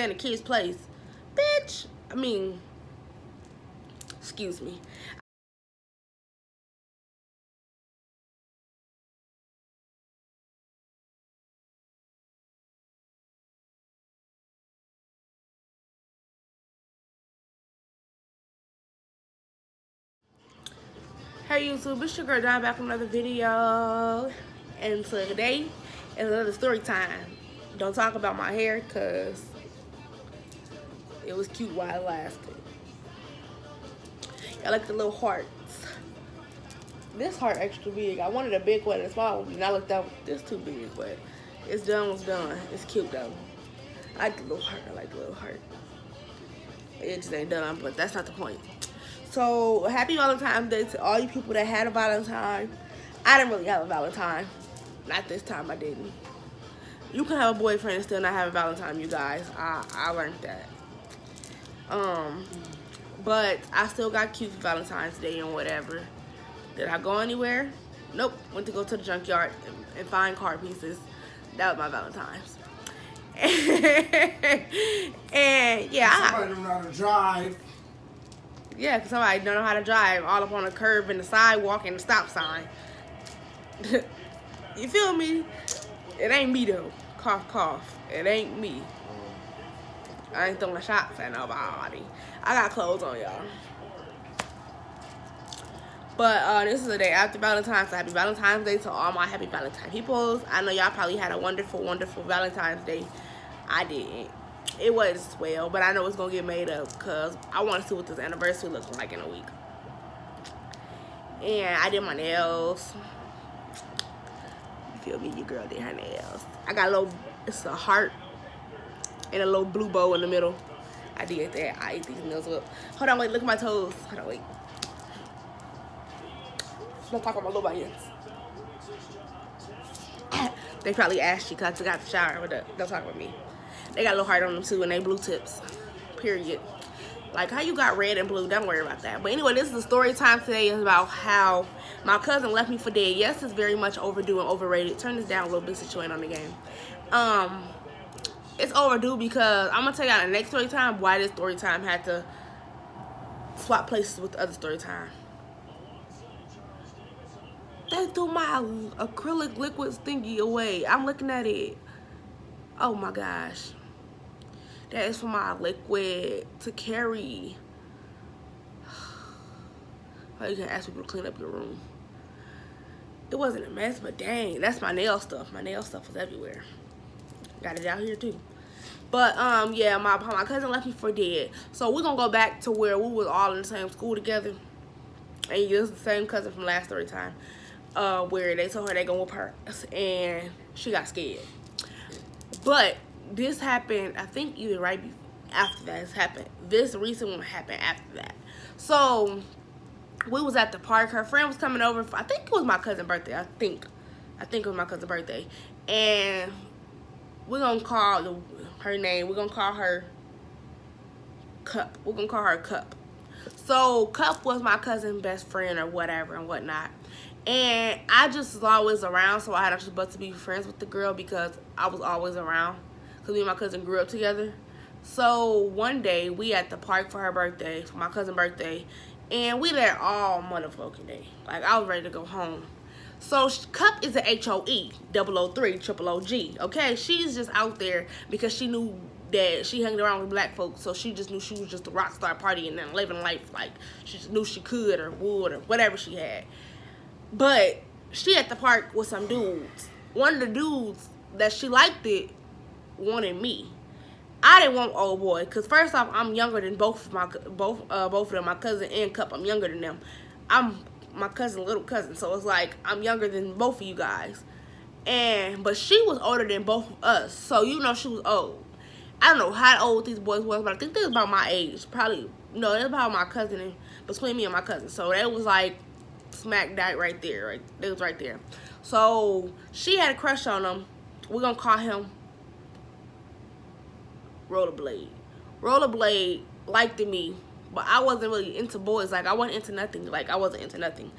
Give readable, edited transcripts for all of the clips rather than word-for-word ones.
stay in the kid's place. Bitch, I mean, excuse me. Hey YouTube, it's your girl Dime back with another video. And today is another story time. Don't talk about my hair because it was cute while it lasted. I like the little hearts. This heart extra big. I wanted a big one and a small one, and I looked up, this too big, but it's done what's done. It's cute though. I like the little heart. I like the little heart. It just ain't done, but that's not the point. So, happy Valentine's Day to all you people that had a Valentine. I didn't really have a Valentine. Not this time, I didn't. You can have a boyfriend and still not have a Valentine, you guys. I learned that. But I still got cute for Valentine's Day and whatever. Did I go anywhere? Nope. Went to go to the junkyard and find car pieces. That was my Valentine's. And yeah. Somebody don't know how to drive. Yeah, because somebody don't know how to drive all up on a curb and the sidewalk and the stop sign. You feel me? It ain't me though. Cough, cough. It ain't me. I ain't throwing shots at nobody. I got clothes on, y'all. But this is the day after Valentine's. So happy Valentine's Day to all my happy Valentine peoples. I know y'all probably had a wonderful, wonderful Valentine's Day. I didn't. It was swell, but I know it's gonna get made up because I want to see what this anniversary looks like in a week. And I did my nails. You feel me? Your girl did her nails. I got a little, it's a heart and a little blue bow in the middle. I did that. I ate these nails up. Hold on, wait, look at my toes. Hold on, wait. Don't talk about my little onions. They probably asked you because I took out the shower, but don't talk about me. They got a little heart on them too, and they blue tips. Period. Like, how you got red and blue? Don't worry about that. But anyway, this is the story time today. Is about how my cousin left me for dead. Yes, it's very much overdue and overrated. Turn this down a little bit since you ain't on the game. It's overdue because I'm gonna tell y'all the next story time why this story time had to swap places with the other story time. They threw my acrylic liquid thingy away. I'm looking at it. Oh my gosh. That is for my liquid to carry. Oh, you can ask people to clean up your room. It wasn't a mess, but dang, that's my nail stuff. My nail stuff was everywhere. Got it out here too. But yeah, my cousin left me for dead. So we're gonna go back to where we was all in the same school together. And this is the same cousin from last story time. Where they told her they gonna whoop her. And she got scared. But this happened, I think either right after that has happened. This recent one happened after that. So we was at the park. Her friend was coming over. I think it was my cousin's birthday. I think it was my cousin's birthday. And we're gonna call her name. We're gonna call her Cup. We're gonna call her Cup. So Cup was my cousin's best friend or whatever and whatnot. And I just was always around, so I had just but to be friends with the girl because I was always around. Because me and my cousin grew up together. So one day, we at the park for her birthday, for my cousin's birthday. And we there all motherfucking day. Like, I was ready to go home. So Cup is a HOE, 003, triple OG, okay? She's just out there because she knew that she hung around with black folks. So she just knew she was just a rock star partying and living life like she just knew she could or would or whatever she had. But she at the park with some dudes. One of the dudes that she liked it wanted me. I didn't want old boy because first off, I'm younger than both of them. My cousin and Cup, I'm younger than them. I'm my cousin, little cousin, so it's like I'm younger than both of you guys. But she was older than both of us, so you know she was old. I don't know how old these boys was, but I think they was about my age. Probably no, it was about my cousin and between me and my cousin. So that was like smack dab right there. Right, it was right there. So she had a crush on him. We're gonna call him Rollerblade. Rollerblade liked me, but I wasn't really into boys. Like I wasn't into nothing. Like I wasn't into nothing.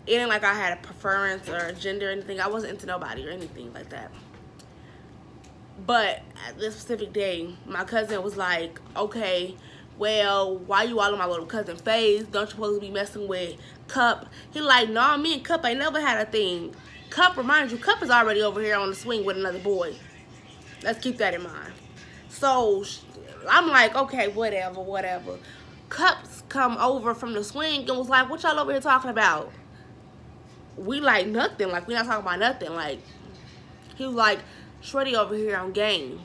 It ain't like I had a preference or a gender or anything. I wasn't into nobody or anything like that. But at this specific day, my cousin was like, okay, well, why you all in my little cousin face? Don't you supposed to be messing with Cup? He like, nah, me and Cup ain't never had a thing. Cup, remind you, Cup is already over here on the swing with another boy. Let's keep that in mind. So I'm like, okay, whatever. Cups come over from the swing and was like, what y'all over here talking about? We like nothing. Like, we not talking about nothing. Like, he was like, Shorty over here on games.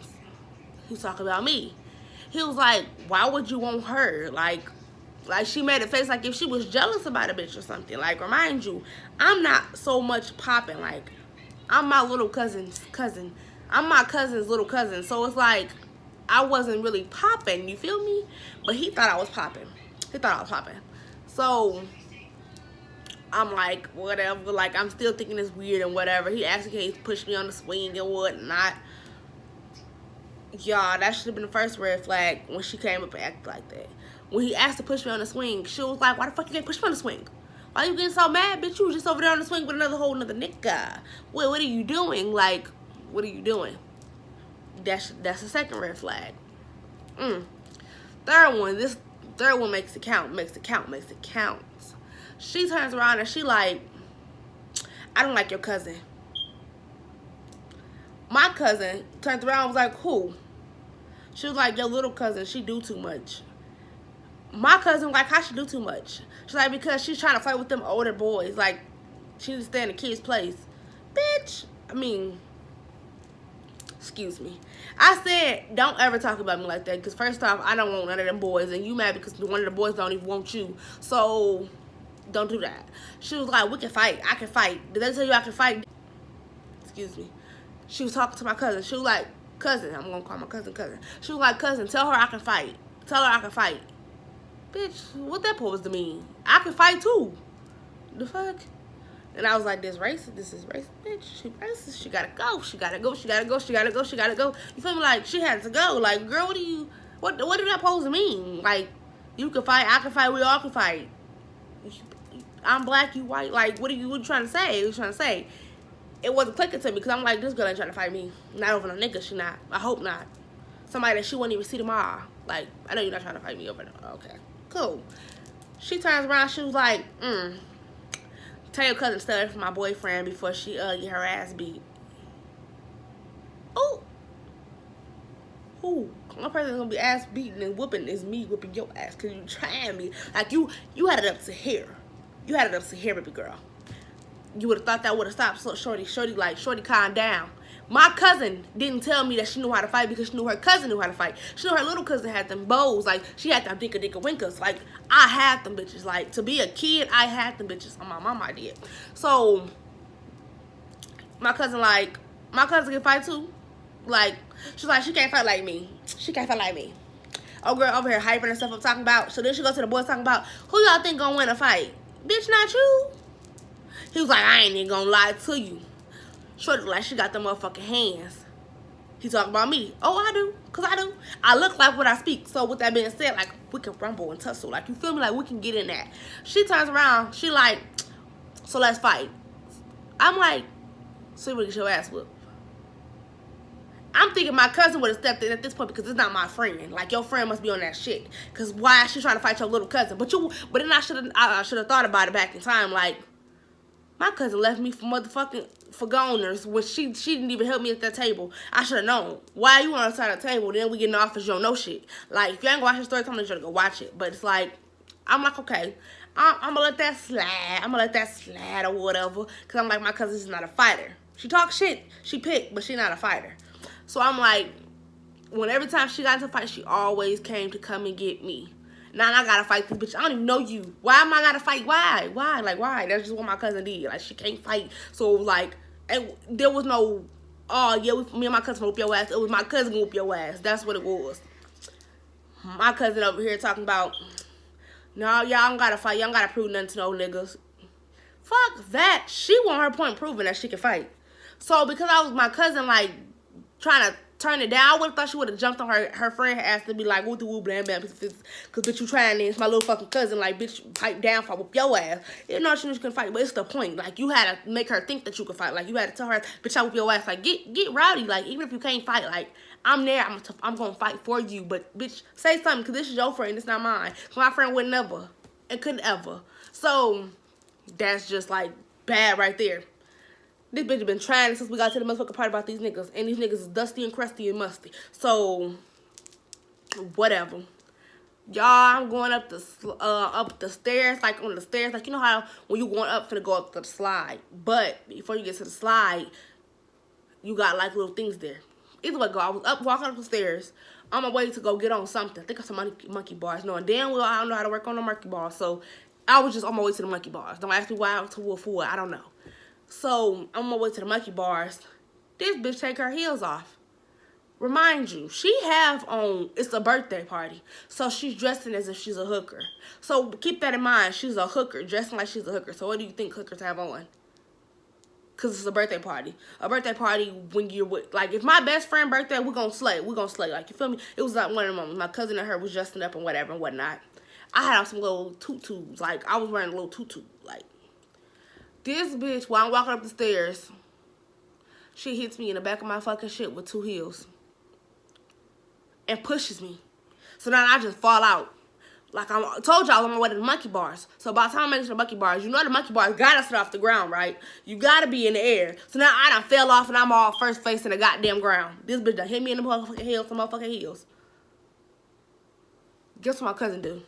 He was talking about me. He was like, why would you want her? Like she made a face like if she was jealous about a bitch or something. Like, remind you, I'm not so much popping. Like, I'm my little cousin's cousin. I'm my cousin's little cousin. So it's like, I wasn't really popping. You feel me? But he thought I was popping. So I'm like, whatever. Like, I'm still thinking it's weird and whatever. He asked me if he pushed me on the swing and whatnot. Y'all, that should have been the first red flag when she came up and acted like that. When he asked to push me on the swing, she was like, why the fuck you can't push me on the swing? Why you getting so mad, bitch? You was just over there on the swing with whole nother nigga. Well, what are you doing? Like, what are you doing? That's the second red flag. Third one, this third one makes it count. She turns around and she like, I don't like your cousin. My cousin turned around and was like, who? She was like, your little cousin, she do too much. My cousin was like, how she do too much? She's like, because she's trying to fight with them older boys. Like, she needs to stay in the kid's place. Bitch. I mean, excuse me. I said, don't ever talk about me like that. Because first off, I don't want none of them boys. And you mad because one of the boys don't even want you. So, don't do that. She was like, we can fight. I can fight. Did they tell you I can fight? Excuse me. She was talking to my cousin. She was like, cousin. I'm going to call my cousin cousin. She was like, cousin, tell her I can fight. Tell her I can fight. Bitch, what that supposed to mean? I can fight too. The fuck? And I was like, this is racist, bitch. She racist. She gotta go. She gotta go. You feel me? Like, she had to go. Like, girl, what did that supposed to mean? Like, you can fight, I can fight, we all can fight. I'm black, you white. Like, what are you trying to say? It wasn't clicking to me because I'm like, this girl ain't trying to fight me. Not over no nigga, she not. I hope not. Somebody that she wouldn't even see tomorrow. Like, I know you're not trying to fight me over there. Okay, cool. She turns around, she was like, tell your cousin to stay away from my boyfriend before she get her ass beat. Ooh, one person gonna be ass beating and whooping is me whooping your ass because you trying me. Like, you had it up to here. You had it up to here, baby girl. You would have thought that would have stopped Shorty, calm down. My cousin didn't tell me that she knew how to fight because she knew her cousin knew how to fight. She knew her little cousin had them bows. Like, she had them dinka-dinka-winkers. Like, I had them bitches. Like, to be a kid, I had them bitches. On my mama, I did. So, my cousin can fight too. Like, she's like, she can't fight like me. Oh, girl over here hyping herself up talking about. So then she goes to the boys talking about, who y'all think gonna win a fight? Bitch, not you. He was like, I ain't even gonna lie to you. Shorty like she got them motherfucking hands. He talking about me. Oh, I do. Because I do. I look like what I speak. So with that being said, like, we can rumble and tussle. Like, you feel me? Like, we can get in that. She turns around. She like, so let's fight. I'm like, so you wanna get your ass whooped. I'm thinking my cousin would have stepped in at this point because it's not my friend. Like, your friend must be on that shit. Because why is she trying to fight your little cousin? But then I should have thought about it back in time. Like, my cousin left me for goners when she didn't even help me at that table. I should have known. Why you on the side of the table? Then we getting off as you don't know shit. Like, if you ain't gonna watch the story, tell me you should go watch it. But it's like, I'm like, okay, I'm gonna let that slide. Or whatever. Because I'm like, my cousin's not a fighter. She talks shit. She picked, but she not a fighter. So I'm like, every time she got into a fight, she always came to come and get me. Now I gotta fight this bitch. I don't even know you. Why am I gotta fight? Why? Like, why? That's just what my cousin did. Like, she can't fight. So, like, there was no, oh, yeah, me and my cousin whoop your ass. It was my cousin whoop your ass. That's what it was. My cousin over here talking about, no, y'all don't gotta fight. Y'all don't gotta prove nothing to no niggas. Fuck that. She want her point proving that she can fight. So, because I was my cousin, like, trying to turned it down. I would have thought she would have jumped on her friend ass to be like, woo woo blam blam, because bitch you trying this, my little fucking cousin, like bitch pipe down for whoop your ass. You know she knew she couldn't fight, but it's the point. Like you had to make her think that you could fight. Like you had to tell her, bitch I whoop your ass. Like get rowdy. Like even if you can't fight, like I'm there. I'm gonna fight for you. But bitch say something, because this is your friend. It's not mine. My friend would never and couldn't ever. So that's just like bad right there. This bitch been trying since we got to the motherfucking part about these niggas. And these niggas is dusty and crusty and musty. So, whatever. Y'all, I'm going up the stairs, like on the stairs. Like, you know how when you going up, finna go up the slide. But before you get to the slide, you got like little things there. Either way, go. I was walking up the stairs on my way to go get on something. I think it's some monkey bars. Knowing damn well I don't know how to work on the monkey bars. So, I was just on my way to the monkey bars. Don't ask me why I was to wolf for. I don't know. So, I'm on my way to the monkey bars. This bitch take her heels off. Remind you, she have on, it's a birthday party. So, she's dressing as if she's a hooker. So, keep that in mind. She's a hooker, dressing like she's a hooker. So, what do you think hookers have on? Because it's a birthday party. A birthday party when you're with, like, if my best friend birthday, we're going to slay. We're going to slay. Like, you feel me? It was like one of the moments. My cousin and her was dressing up and whatever and whatnot. I had on some little tutus. Like, I was wearing a little tutu. Like, this bitch, while I'm walking up the stairs, she hits me in the back of my fucking shit with 2 heels. And pushes me. So now I just fall out. Like I told y'all, I'm on my way to the monkey bars. So by the time I make it to the monkey bars, you know the monkey bars gotta sit off the ground, right? You gotta be in the air. So now I done fell off and I'm all first face in the goddamn ground. This bitch done hit me in the motherfucking heels, some motherfucking heels. Guess what my cousin do?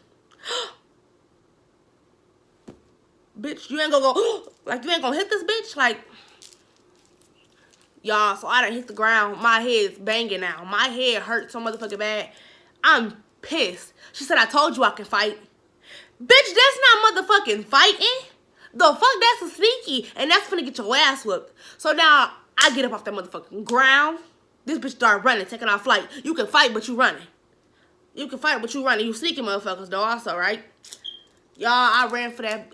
Bitch, you ain't gonna go, like, you ain't gonna hit this bitch? Like, y'all, so I done hit the ground. My head's banging now. My head hurts so motherfucking bad. I'm pissed. She said, I told you I can fight. Bitch, that's not motherfucking fighting. The fuck, that's a sneaky. And that's finna get your ass whooped. So now, I get up off that motherfucking ground. This bitch start running, taking off flight. You can fight, but you running. You can fight, but you running. You sneaky motherfuckers, though, also, right? Y'all, I ran for that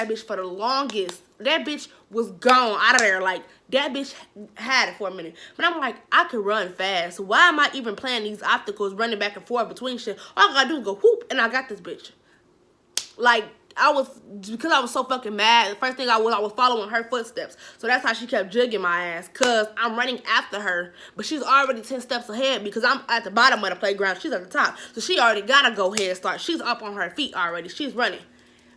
bitch for the longest. That bitch was gone out of there. Like, that bitch had it for a minute. But I'm like, I could run fast. So why am I even playing these obstacles, running back and forth between shit? All I gotta do is go whoop, and I got this bitch. Like, because I was so fucking mad, the first thing I was following her footsteps. So that's how she kept jigging my ass. Because I'm running after her. But she's already 10 steps ahead because I'm at the bottom of the playground. She's at the top. So she already got to go head start. She's up on her feet already. She's running.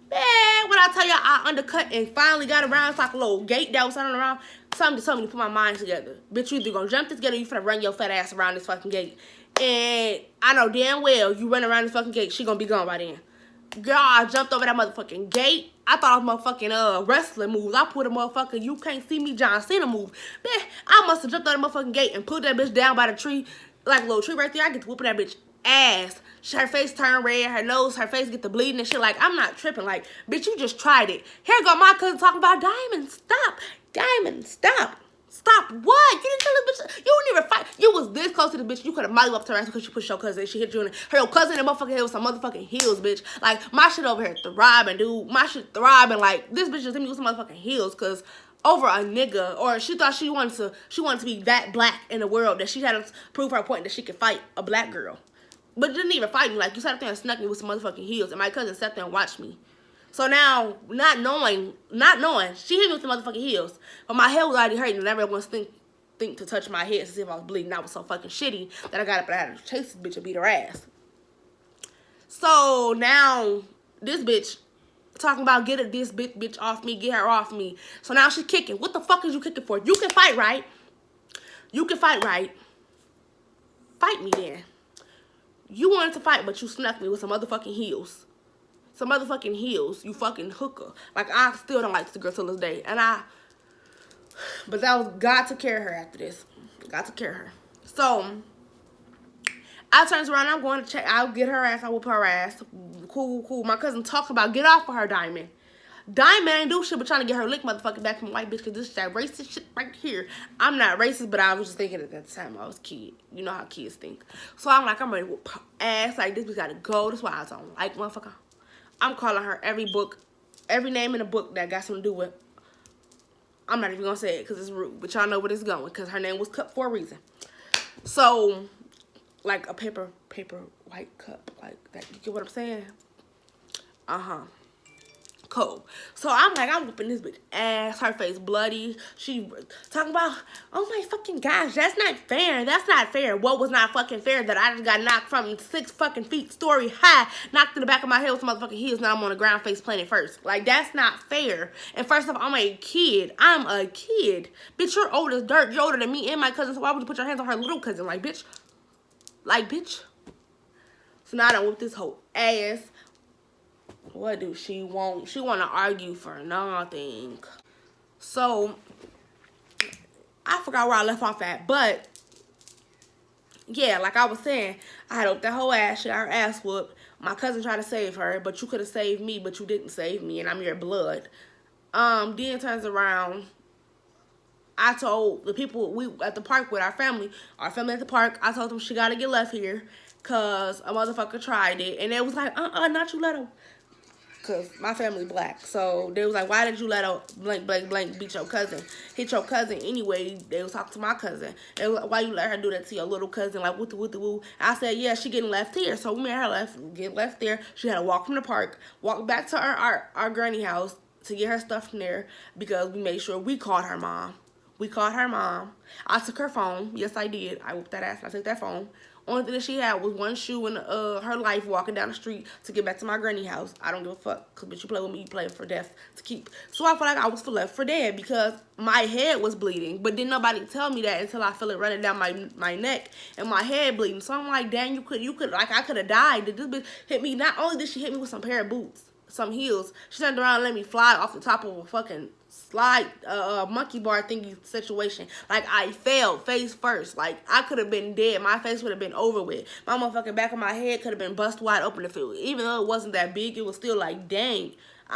Man, when I tell y'all I undercut and finally got around, it's like a little gate that was turning around. Something just told me to put my mind together. Bitch, you either gonna jump this gate or you finna run your fat ass around this fucking gate. And I know damn well you run around this fucking gate, she gonna be gone by then. Girl, I jumped over that motherfucking gate. I thought it was motherfucking wrestling moves. I put a motherfucking you can't see me John Cena move. Man, I must have jumped over that motherfucking gate and put that bitch down by the tree. Like a little tree right there. I get to whooping that bitch ass. Her face turned red, her nose, her face get the bleeding and shit. Like, I'm not tripping. Like, bitch, you just tried it. Here go my cousin talking about Diamond. Stop. Diamond, stop. Stop. What? You didn't tell this bitch. You didn't even fight. You was this close to the bitch. You could have molly up to her ass because you pushed your cousin and she hit you in her cousin and motherfucking head with some motherfucking heels, bitch. Like, my shit over here thriving, dude. My shit thriving. Like, this bitch just hit me with some motherfucking heels because over a nigga, or she thought she wanted to be that black in the world that she had to prove her point that she could fight a black girl. But didn't even fight me. Like, you sat up there and snuck me with some motherfucking heels. And my cousin sat there and watched me. So now, not knowing, she hit me with the motherfucking heels. But my head was already hurting. And everyone was think to touch my head to see if I was bleeding. I was so fucking shitty that I got up and I had to chase this bitch and beat her ass. So now, this bitch talking about get this bitch off me. Get her off me. So now she's kicking. What the fuck is you kicking for? You can fight, right? You can fight, right? Fight me then. You wanted to fight, but you snuck me with some motherfucking heels. Some motherfucking heels, you fucking hooker. Like, I still don't like this girl till this day. But that was, God took care of her after this. God took care of her. So, I turns around, I'm going to check, I'll get her ass, I whoop her ass. Cool. My cousin talks about, get off of her, Diamond. Diamond ain't do shit but trying to get her lick motherfucking back from white bitch because this is that racist shit right here. I'm not racist, but I was just thinking at that time I was a kid. You know how kids think. So I'm like, I'm ready to whoop her ass. Like, this bitch gotta go. That's why I don't like motherfucker. I'm calling her every name in the book that got something to do with. I'm not even gonna say it because it's rude. But y'all know where it's going because her name was cut for a reason. So, like a paper white cup, like that. You get what I'm saying? Cool. So I'm like, I'm whooping this bitch ass. Her face bloody. She talking about, oh my fucking gosh, that's not fair. That's not fair. What was not fucking fair? That I just got knocked from 6 fucking feet, story high, knocked in the back of my head with some motherfucking heels. Now I'm on the ground face planted first. Like, that's not fair. And first off, I'm a kid. I'm a kid. Bitch, you're old as dirt. You're older than me and my cousin. So why would you put your hands on her little cousin? Like, bitch. Like, bitch. So now I done whoop this whole ass. What do she want? She want to argue for nothing. So, I forgot where I left off at. But, yeah, like I was saying, I had whooped that whole ass. She got her ass whooped. My cousin tried to save her, but you could have saved me, but you didn't save me, and I'm your blood. Then turns around. I told the people we at the park with our family at the park, I told them she got to get left here because a motherfucker tried it. And they was like, not you let him. Because my family black. So they was like, why did you let a blank beat your cousin? Hit your cousin anyway. They was talking to my cousin. They was like, why you let her do that to your little cousin? Like, woo. I said, yeah, she getting left here. So we made her get left there. She had to walk from the park, walk back to our granny house to get her stuff from there because we made sure we called her mom. I took her phone. Yes, I did. I whooped that ass. I took that phone. Only thing that she had was one shoe in her life walking down the street to get back to my granny house. I don't give a fuck. Because, bitch, you play with me, you play for death to keep. So I felt like I was left for dead because my head was bleeding. But didn't nobody tell me that until I feel it running down my neck and my head bleeding. So I'm like, dang, you could, like, I could have died. Did this bitch hit me? Not only did she hit me with some pair of boots, some heels, she turned around and let me fly off the top of a fucking slide monkey bar thingy situation. Like, I fell face first. Like, I could have been dead. My face would have been over with. My motherfucking back of my head could have been bust wide open if it, even though it wasn't that big, it was still like, dang,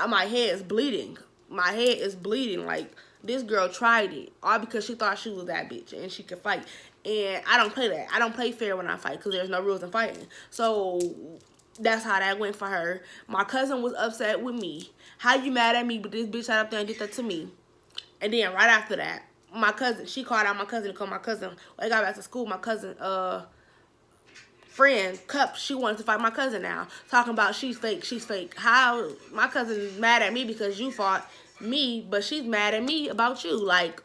my head is bleeding. My head is bleeding. Like, this girl tried it all because she thought she was that bitch and she could fight. And I don't play that. I don't play fair when I fight because there's no rules in fighting. So that's how that went for her. My cousin was upset with me. How you mad at me, but this bitch sat up there and did that to me? And then right after that, my cousin, she called out my cousin to call my cousin. When I got back to school, my cousin, friend, Cup, she wanted to fight my cousin now. Talking about she's fake. How my cousin is mad at me because you fought me, but she's mad at me about you. Like,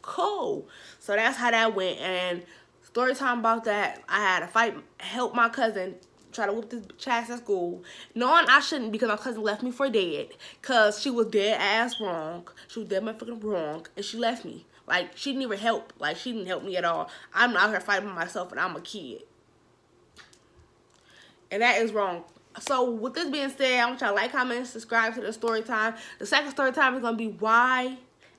cool. So that's how that went. And story time about that, I had to fight, help my cousin try to whoop this bitch ass at school, knowing I shouldn't because my cousin left me for dead because she was dead ass wrong. She was dead motherfucking wrong, and she left me. Like, she didn't even help. Like, she didn't help me at all. I'm out here fighting by myself, and I'm a kid. And that is wrong. So, with this being said, I want y'all to like, comment, and subscribe to the story time. The second story time is going to be why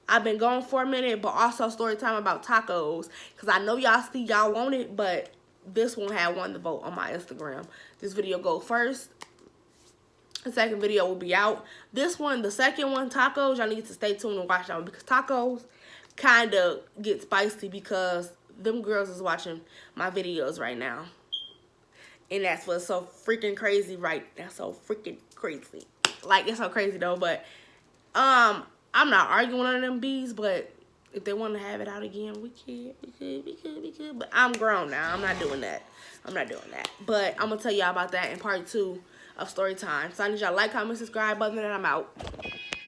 I've been gone for a minute, but also story time about tacos. Because I know y'all want it, but this one had won the vote on my Instagram. This video go first. The second video will be out. This one, the second one, tacos, y'all need to stay tuned and watch that one because tacos kind of get spicy because them girls is watching my videos right now. And that's what's so freaking crazy, right? That's so freaking crazy. Like, it's so crazy though, but I'm not arguing with them bees, but if they want to have it out again, we could. But I'm grown now. I'm not doing that. But I'm going to tell y'all about that in part 2 of story time. So I need y'all to like, comment, subscribe, button, and I'm out.